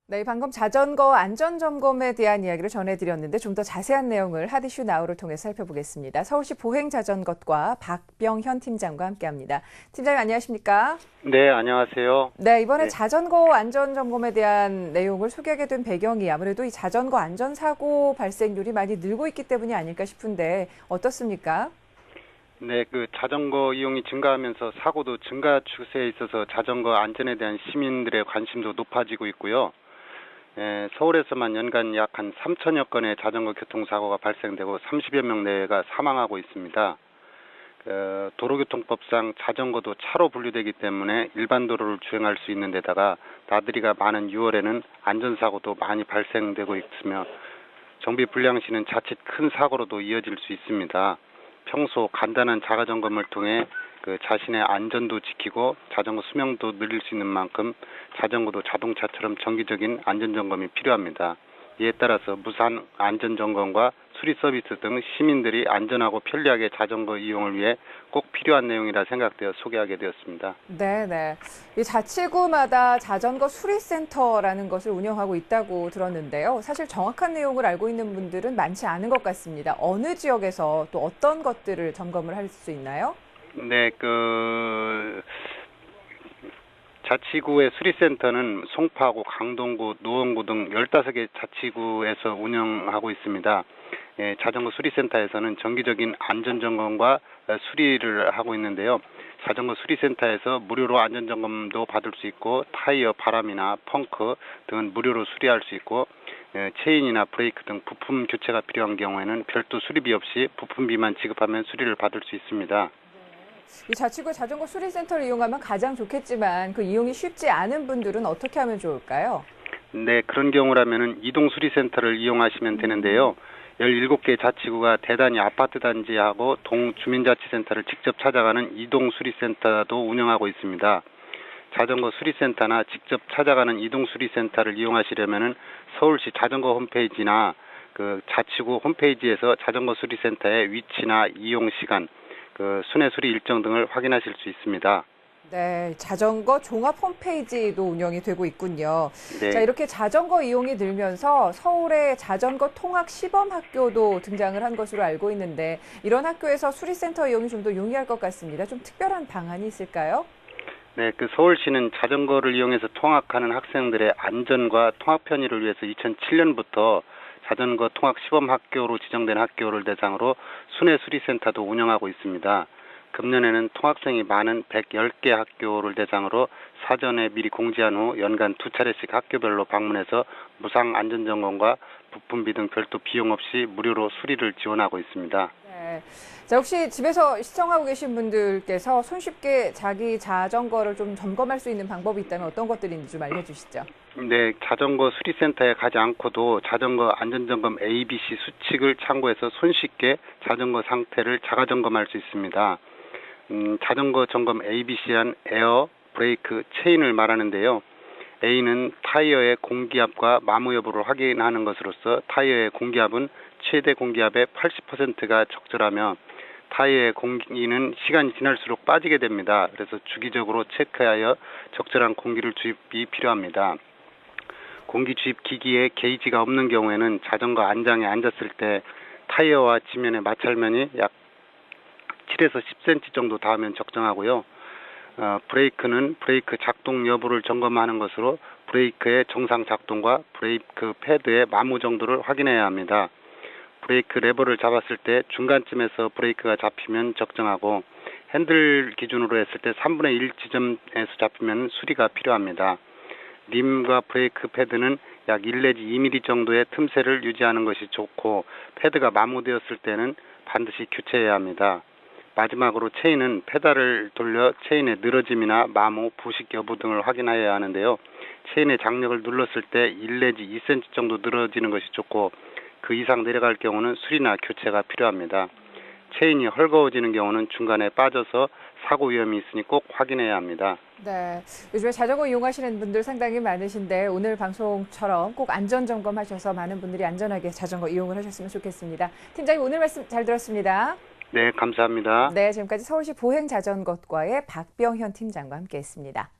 네, 방금 자전거 안전점검에 대한 이야기를 전해드렸는데 좀 더 자세한 내용을 핫이슈 나우를 통해 살펴보겠습니다. 서울시 보행자전것과 박병현 팀장과 함께합니다. 팀장님 안녕하십니까? 네, 안녕하세요. 네, 이번에 네, 자전거 안전점검에 대한 내용을 소개하게 된 배경이 아무래도 이 자전거 안전사고 발생률이 많이 늘고 있기 때문이 아닐까 싶은데 어떻습니까? 네, 자전거 이용이 증가하면서 사고도 증가 추세에 있어서 자전거 안전에 대한 시민들의 관심도 높아지고 있고요. 서울에서만 연간 약 한 3천여 건의 자전거 교통사고가 발생되고 30여 명 내외가 사망하고 있습니다. 도로교통법상 자전거도 차로 분류되기 때문에 일반 도로를 주행할 수 있는 데다가 나들이가 많은 6월에는 안전사고도 많이 발생되고 있으며 정비 불량 시는 자칫 큰 사고로도 이어질 수 있습니다. 평소 간단한 자가점검을 통해 자신의 안전도 지키고 자전거 수명도 늘릴 수 있는 만큼 자전거도 자동차처럼 정기적인 안전점검이 필요합니다. 이에 따라서 무상 안전점검과 수리 서비스 등 시민들이 안전하고 편리하게 자전거 이용을 위해 꼭 필요한 내용이라 생각되어 소개하게 되었습니다. 네. 이 자치구마다 자전거 수리센터라는 것을 운영하고 있다고 들었는데요. 사실 정확한 내용을 알고 있는 분들은 많지 않은 것 같습니다. 어느 지역에서 또 어떤 것들을 점검을 할 수 있나요? 네, 자치구의 수리센터는 송파구, 강동구, 노원구 등 15개 자치구에서 운영하고 있습니다. 자전거 수리센터에서는 정기적인 안전점검과 수리를 하고 있는데요. 자전거 수리센터에서 무료로 안전점검도 받을 수 있고 타이어 바람이나 펑크 등은 무료로 수리할 수 있고 체인이나 브레이크 등 부품 교체가 필요한 경우에는 별도 수리비 없이 부품비만 지급하면 수리를 받을 수 있습니다. 이 자치구 자전거 수리센터를 이용하면 가장 좋겠지만 그 이용이 쉽지 않은 분들은 어떻게 하면 좋을까요? 네, 그런 경우라면은 이동수리센터를 이용하시면 되는데요. 17개 자치구가 대단위 아파트 단지하고 동주민자치센터를 직접 찾아가는 이동수리센터도 운영하고 있습니다. 자전거 수리센터나 직접 찾아가는 이동수리센터를 이용하시려면은 서울시 자전거 홈페이지나 자치구 홈페이지에서 자전거 수리센터의 위치나 이용 시간, 순회 수리 일정 등을 확인하실 수 있습니다. 네, 자전거 종합 홈페이지도 운영이 되고 있군요. 네. 자, 이렇게 자전거 이용이 늘면서 서울에 자전거 통학 시범 학교도 등장을 한 것으로 알고 있는데 이런 학교에서 수리센터 이용이 좀 더 용이할 것 같습니다. 좀 특별한 방안이 있을까요? 네, 서울시는 자전거를 이용해서 통학하는 학생들의 안전과 통학 편의를 위해서 2007년부터 자전거 통학 시범 학교로 지정된 학교를 대상으로 순회 수리센터도 운영하고 있습니다. 금년에는 통학생이 많은 110개 학교를 대상으로 사전에 미리 공지한 후 연간 2차례씩 학교별로 방문해서 무상 안전점검과 부품비 등 별도 비용 없이 무료로 수리를 지원하고 있습니다. 네. 자, 혹시 집에서 시청하고 계신 분들께서 손쉽게 자기 자전거를 좀 점검할 수 있는 방법이 있다면 어떤 것들인지 좀 알려주시죠. 네, 자전거 수리센터에 가지 않고도 자전거 안전점검 ABC 수칙을 참고해서 손쉽게 자전거 상태를 자가점검할 수 있습니다. 자전거 점검 ABC한 에어, 브레이크, 체인을 말하는데요. A는 타이어의 공기압과 마모 여부를 확인하는 것으로서 타이어의 공기압은 최대 공기압의 80%가 적절하며 타이어의 공기는 시간이 지날수록 빠지게 됩니다. 그래서 주기적으로 체크하여 적절한 공기를 주입이 필요합니다. 공기 주입 기기에 게이지가 없는 경우에는 자전거 안장에 앉았을 때 타이어와 지면의 마찰면이 약 7에서 10cm 정도 닿으면 적정하고요. 브레이크는 브레이크 작동 여부를 점검하는 것으로 브레이크의 정상 작동과 브레이크 패드의 마모 정도를 확인해야 합니다. 브레이크 레버를 잡았을 때 중간쯤에서 브레이크가 잡히면 적정하고 핸들 기준으로 했을 때 3분의 1 지점에서 잡히면 수리가 필요합니다. 림과 브레이크 패드는 약 1 내지 2mm 정도의 틈새를 유지하는 것이 좋고 패드가 마모되었을 때는 반드시 교체해야 합니다. 마지막으로 체인은 페달을 돌려 체인의 늘어짐이나 마모, 부식 여부 등을 확인해야 하는데요. 체인의 장력을 눌렀을 때 1 내지 2cm 정도 늘어지는 것이 좋고 그 이상 내려갈 경우는 수리나 교체가 필요합니다. 체인이 헐거워지는 경우는 중간에 빠져서 사고 위험이 있으니 꼭 확인해야 합니다. 네, 요즘에 자전거 이용하시는 분들 상당히 많으신데 오늘 방송처럼 꼭 안전점검하셔서 많은 분들이 안전하게 자전거 이용을 하셨으면 좋겠습니다. 팀장님 오늘 말씀 잘 들었습니다. 네, 감사합니다. 네, 지금까지 서울시 보행자전것과의 박병현 팀장과 함께했습니다.